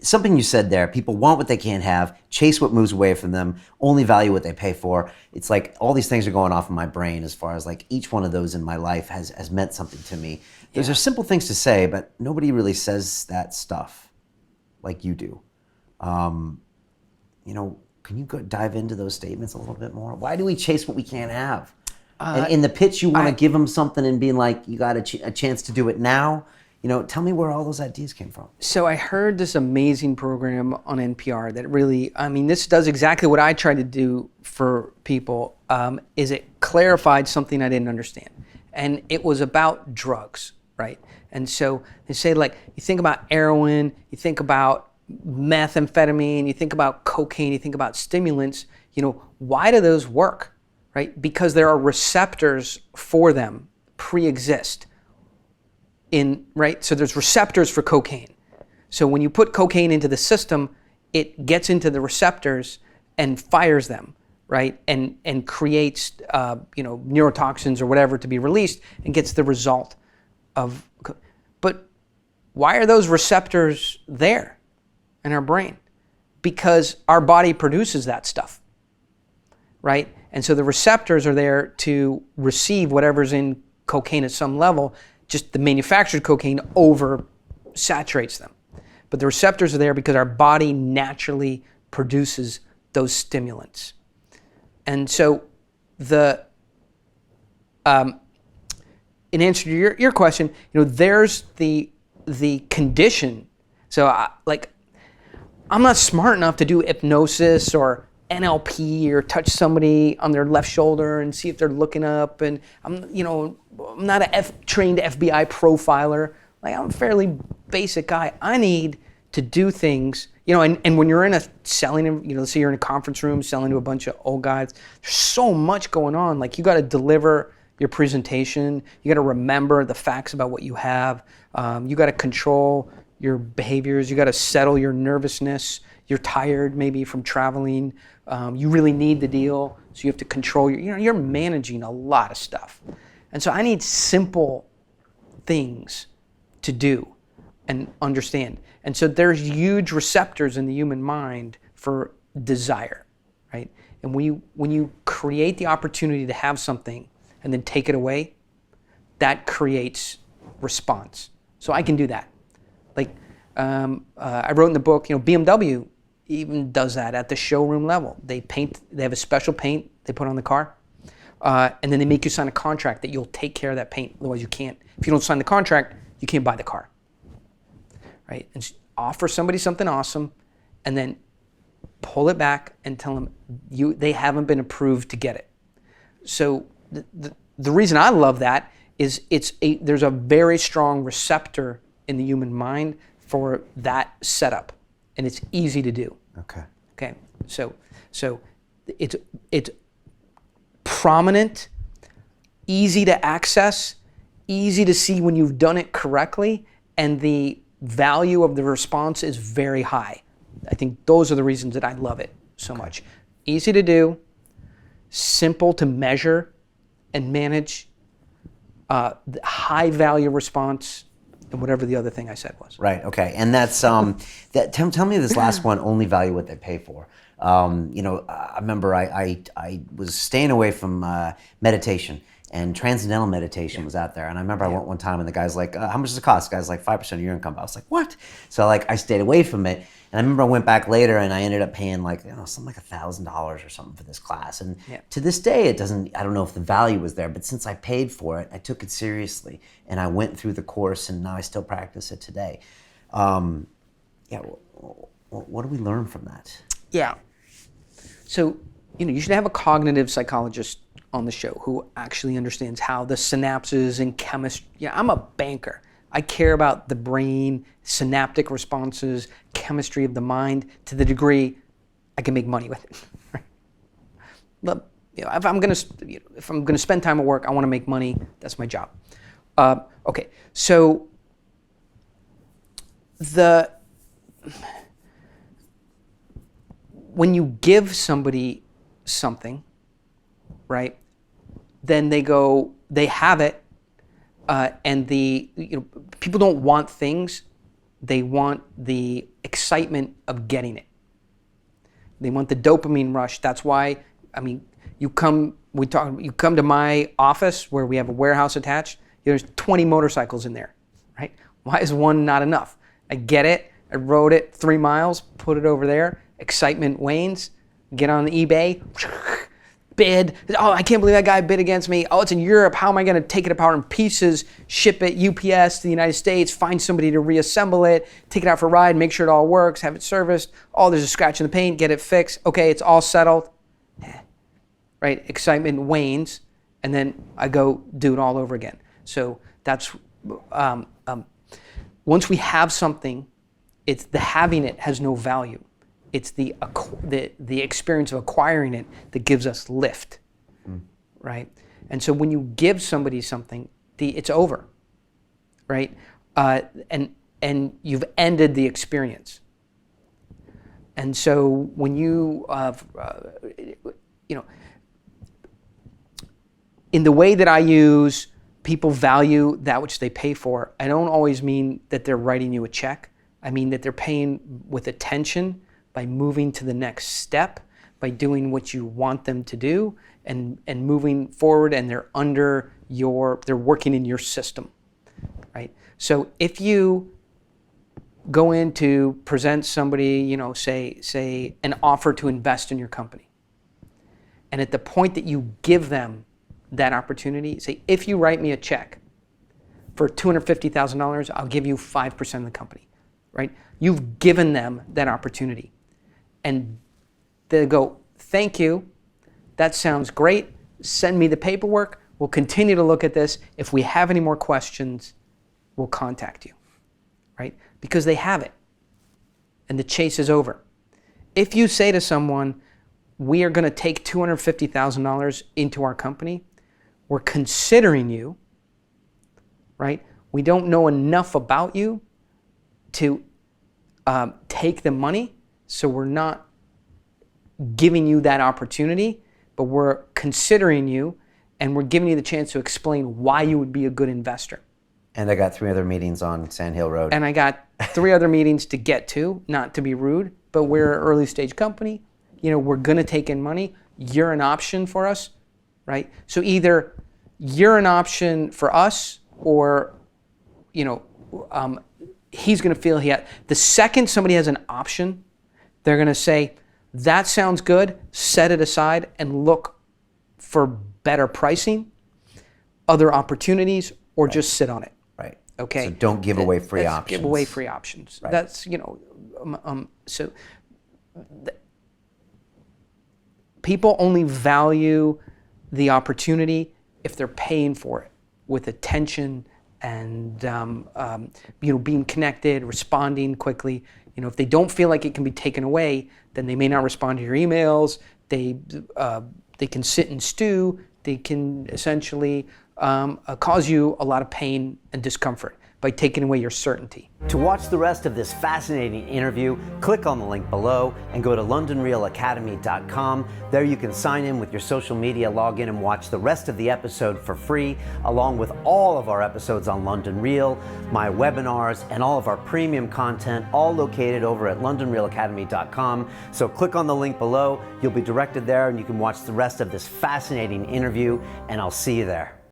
something you said there, people want what they can't have, chase what moves away from them, only value what they pay for. It's like all these things are going off in my brain as far as like each one of those in my life has meant something to me. Those are simple things to say, but nobody really says that stuff like you do. Can you dive into those statements a little bit more? Why do we chase what we can't have? And in the pitch, you want to give them something and being like, you got a chance to do it now. Tell me where all those ideas came from. So I heard this amazing program on NPR that really, this does exactly what I try to do for people, is it clarified something I didn't understand. And it was about drugs, right? And so they say, like, you think about heroin, you think about methamphetamine, you think about cocaine, you think about stimulants, why do those work, right? Because there are receptors for them pre-exist. So there's receptors for cocaine. So when you put cocaine into the system, it gets into the receptors and fires them, right? And creates, neurotoxins or whatever to be released and gets the result of. But why are those receptors there in our brain? Because our body produces that stuff, right? And so the receptors are there to receive whatever's in cocaine at some level. Just the manufactured cocaine oversaturates them. But the receptors are there because our body naturally produces those stimulants. And so in answer to your question, there's the condition. So I'm not smart enough to do hypnosis or NLP or touch somebody on their left shoulder and see if they're looking up. And I'm not a trained FBI profiler. Like, I'm a fairly basic guy. I need to do things, and when you're in a selling, let's say you're in a conference room selling to a bunch of old guys, there's so much going on. Like, you got to deliver your presentation. You got to remember the facts about what you have. You got to control your behaviors. You got to settle your nervousness. You're tired maybe from traveling. You really need the deal, so you have to control you're managing a lot of stuff. And so I need simple things to do and understand. And so there's huge receptors in the human mind for desire, right? And when you create the opportunity to have something and then take it away, that creates response. So I can do that. Like, I wrote in the book, BMW even does that at the showroom level. They have a special paint they put on the car, and then they make you sign a contract that you'll take care of that paint. Otherwise you can't. If you don't sign the contract, you can't buy the car, right? And offer somebody something awesome, and then pull it back and tell them they haven't been approved to get it. So the reason I love that is there's a very strong receptor in the human mind for that setup, and it's easy to do. Okay. So it's prominent, easy to access, easy to see when you've done it correctly, and the value of the response is very high. I think those are the reasons that I love it so much. Easy to do, simple to measure and manage, high value response, and whatever the other thing I said was. Right. Okay. And that's tell me this last one. Only value what they pay for. I remember I was staying away from meditation, and transcendental meditation was out there. And I remember I went one time, and the guy's like, "How much does it cost?" The guy's like, 5% of your income. I was like, "What?" So I stayed away from it. And I remember I went back later, and I ended up paying something like $1,000 or something for this class. And to this day, I don't know if the value was there, but since I paid for it, I took it seriously, and I went through the course, and now I still practice it today. What do we learn from that? Yeah. So, you should have a cognitive psychologist on the show who actually understands how the synapses and chemistry. I'm a banker. I care about the brain, synaptic responses, chemistry of the mind to the degree I can make money with it. Right? But if I'm gonna spend time at work, I want to make money. That's my job. Okay. So when you give somebody something, right? Then they have it, and people don't want things, They want the excitement of getting it. They want the dopamine rush. That's why, I mean, you come to my office where we have a warehouse attached. There's 20 motorcycles in there, right? Why is one not enough? I get it. I rode it 3 miles, put it over there. Excitement wanes. Get on eBay. Bid. Oh, I can't believe that guy bid against me. Oh, it's in Europe. How am I going to take it apart in pieces, ship it UPS to the United States, find somebody to reassemble it, take it out for a ride, make sure it all works, have it serviced. Oh, there's a scratch in the paint, get it fixed. Okay, it's all settled. Right? Excitement wanes, and then I go do it all over again. So that's, once we have something, it's the having it has no value. It's the experience of acquiring it that gives us lift, right? And so when you give somebody something, it's over, right? And you've ended the experience. And so when you, in the way that I use, people value that which they pay for. I don't always mean that they're writing you a check. I mean that they're paying with attention, by moving to the next step, by doing what you want them to do, and moving forward, and they're working in your system, right? So if you go in to present somebody, say an offer to invest in your company, and at the point that you give them that opportunity, say, if you write me a check for $250,000, I'll give you 5% of the company, right? You've given them that opportunity. And they go, thank you, that sounds great, send me the paperwork, we'll continue to look at this. If we have any more questions, we'll contact you, right? Because they have it, and the chase is over. If you say to someone, we are gonna take $250,000 into our company, we're considering you, right? We don't know enough about you to take the money, so we're not giving you that opportunity, but we're considering you, and we're giving you the chance to explain why you would be a good investor. And I got 3 other meetings on Sand Hill Road. And I got 3 other meetings to get to, not to be rude, but we're an early stage company. We're going to take in money. You're an option for us, right? So either you're an option for us, or, he's going to feel the second somebody has an option, they're going to say, that sounds good, set it aside and look for better pricing, other opportunities, or just sit on it. Right. Okay. So don't give away free options. Give away free options. Right. That's, people only value the opportunity if they're paying for it with attention and being connected, responding quickly. If they don't feel like it can be taken away, then they may not respond to your emails. They can sit and stew. They can essentially cause you a lot of pain and discomfort by taking away your certainty. To watch the rest of this fascinating interview, click on the link below and go to londonrealacademy.com. There you can sign in with your social media, log in and watch the rest of the episode for free, along with all of our episodes on London Real, my webinars, and all of our premium content, all located over at londonrealacademy.com. So click on the link below, you'll be directed there, and you can watch the rest of this fascinating interview, and I'll see you there.